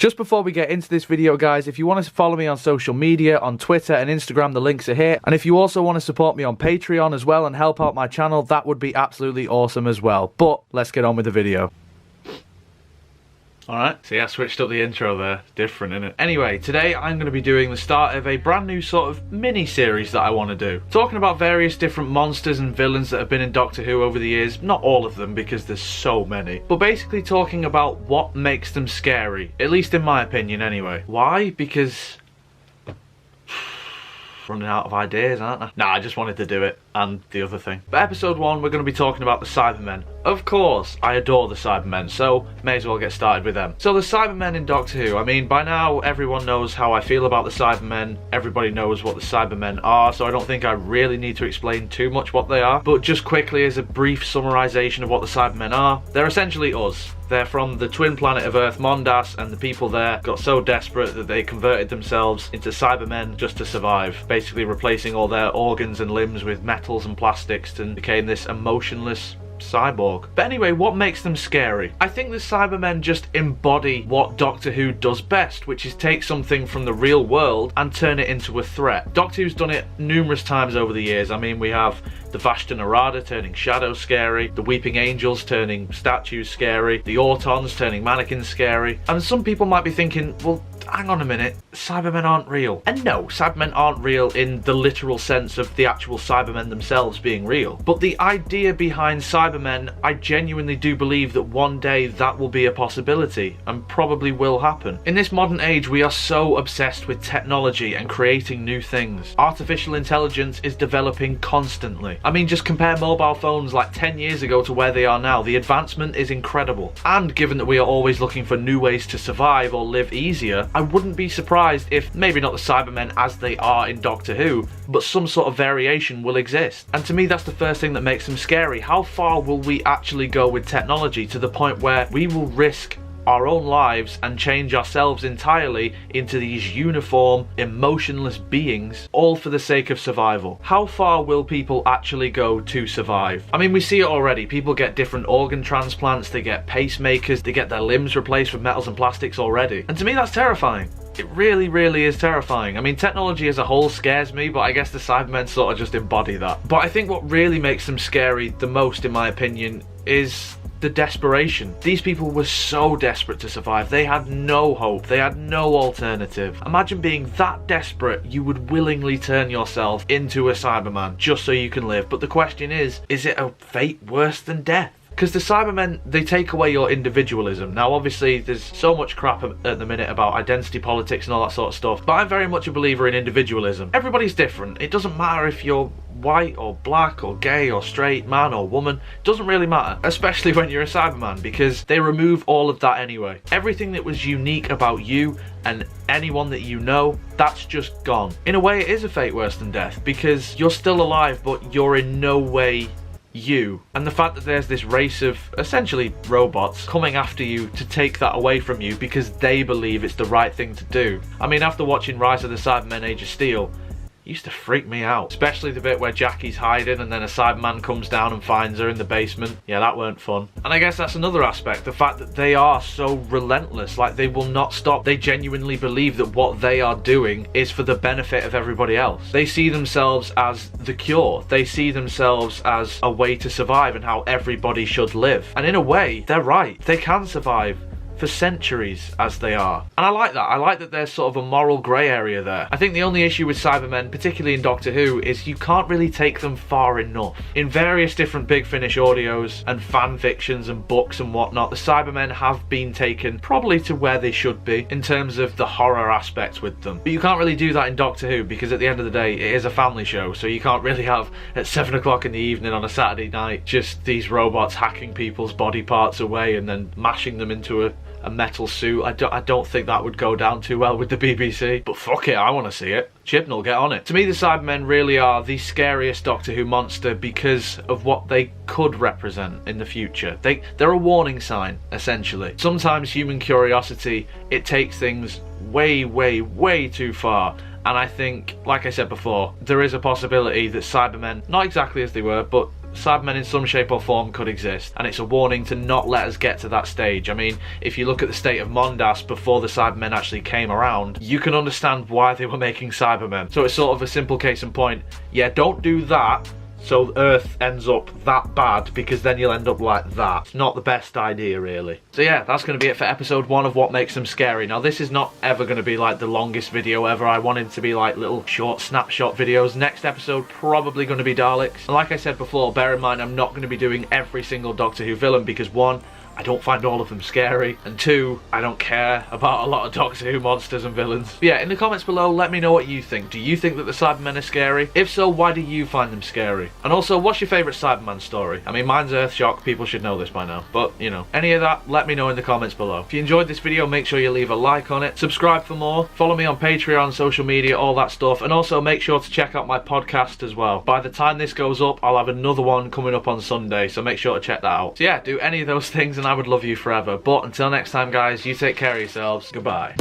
Just before we get into this video, guys, if you want to follow me on social media, on Twitter and Instagram, the links are here. And if you also want to support me on Patreon as well and help out my channel, that would be absolutely awesome as well. But let's get on with the video. Alright, see, I switched up the intro there. Different, innit? Anyway, today I'm going to be doing the start of a brand new sort of mini-series that I want to do. Talking about various different monsters and villains that have been in Doctor Who over the years. Not all of them, because there's so many. But basically talking about what makes them scary. At least in my opinion, anyway. Why? Because running out of ideas, aren't I? Nah, I just wanted to do it, and the other thing. But episode 1, we're going to be talking about the Cybermen. Of course, I adore the Cybermen, so may as well get started with them. So the Cybermen in Doctor Who, I mean, by now everyone knows how I feel about the Cybermen. Everybody knows what the Cybermen are, so I don't think I really need to explain too much what they are. But just quickly, as a brief summarization of what the Cybermen are, they're essentially us. They're from the twin planet of Earth, Mondas, and the people there got so desperate that they converted themselves into Cybermen just to survive, basically replacing all their organs and limbs with metals and plastics, and became this emotionless cyborg. But anyway, what makes them scary? I think the Cybermen just embody what Doctor Who does best, which is take something from the real world and turn it into a threat. Doctor Who's done it numerous times over the years. I mean, we have the Vashta Narada turning shadows scary, the Weeping Angels turning statues scary, the Autons turning mannequins scary. And some people might be thinking, well, hang on a minute, Cybermen aren't real. And no, Cybermen aren't real in the literal sense of the actual Cybermen themselves being real. But the idea behind Cybermen, I genuinely do believe that one day that will be a possibility, and probably will happen. In this modern age, we are so obsessed with technology and creating new things. Artificial intelligence is developing constantly. I mean, just compare mobile phones like 10 years ago to where they are now. The advancement is incredible. And given that we are always looking for new ways to survive or live easier, I wouldn't be surprised if maybe not the Cybermen as they are in Doctor Who, but some sort of variation will exist. And to me, that's the first thing that makes them scary. How far will we actually go with technology to the point where we will risk our own lives and change ourselves entirely into these uniform, emotionless beings, all for the sake of survival? How far will people actually go to survive? I mean, we see it already. People get different organ transplants, they get pacemakers, they get their limbs replaced with metals and plastics already. And to me, that's terrifying. It really, really is terrifying. I mean, technology as a whole scares me, but I guess the Cybermen sort of just embody that. But I think what really makes them scary the most, in my opinion, is the desperation. These people were so desperate to survive. They had no hope. They had no alternative. Imagine being that desperate you would willingly turn yourself into a Cyberman just so you can live. But the question is it a fate worse than death? Because the Cybermen, they take away your individualism. Now, obviously, there's so much crap at the minute about identity politics and all that sort of stuff, but I'm very much a believer in individualism. Everybody's different. It doesn't matter if you're white or black or gay or straight, man or woman. It doesn't really matter, especially when you're a Cyberman, because they remove all of that anyway. Everything that was unique about you and anyone that you know, that's just gone. In a way, it is a fate worse than death, because you're still alive, but you're in no way you. And the fact that there's this race of essentially robots coming after you to take that away from you because they believe it's the right thing to do. I mean, after watching Rise of the Cybermen Age of Steel, used to freak me out, especially the bit where Jackie's hiding and then a Cyberman comes down and finds her in the basement. Yeah, that weren't fun. And I guess that's another aspect, the fact that they are so relentless, like they will not stop. They genuinely believe that what they are doing is for the benefit of everybody else. They see themselves as the cure. They see themselves as a way to survive and how everybody should live. And in a way, they're right. They can survive for centuries as they are. And I like that. I like that there's sort of a moral grey area there. I think the only issue with Cybermen, particularly in Doctor Who, is you can't really take them far enough. In various different Big Finish audios and fan fictions and books and whatnot, the Cybermen have been taken probably to where they should be in terms of the horror aspect with them. But you can't really do that in Doctor Who because at the end of the day, it is a family show, so you can't really have at 7 o'clock in the evening on a Saturday night just these robots hacking people's body parts away and then mashing them into a metal suit. I don't think that would go down too well with the BBC, but fuck it, I want to see it. Chibnall, get on it. To me, the Cybermen really are the scariest Doctor Who monster because of what they could represent in the future. They're a warning sign, essentially. Sometimes human curiosity, it takes things way, way, way too far. And I think, like I said before, there is a possibility that Cybermen, not exactly as they were, but Cybermen in some shape or form could exist, and it's a warning to not let us get to that stage. I mean, if you look at the state of Mondas before the Cybermen actually came around, you can understand why they were making Cybermen. So it's sort of a simple case in point. Yeah, don't do that so Earth ends up that bad, because then you'll end up like that. It's not the best idea, really. So yeah, that's going to be it for episode 1 of What Makes Them Scary. Now, this is not ever going to be like the longest video ever. I wanted it to be like little short snapshot videos. Next episode probably going to be Daleks. And like I said before, bear in mind I'm not going to be doing every single Doctor Who villain, because 1, I don't find all of them scary, and 2, I don't care about a lot of Doctor Who monsters and villains. But yeah, in the comments below, let me know what you think. Do you think that the Cybermen are scary? If so, why do you find them scary? And also, what's your favourite Cyberman story? I mean, mine's Earthshock. People should know this by now. But, you know, any of that, let me know in the comments below. If you enjoyed this video, make sure you leave a like on it. Subscribe for more. Follow me on Patreon, social media, all that stuff. And also, make sure to check out my podcast as well. By the time this goes up, I'll have another one coming up on Sunday, so make sure to check that out. So yeah, do any of those things and I would love you forever. But until next time, guys, you take care of yourselves. Goodbye.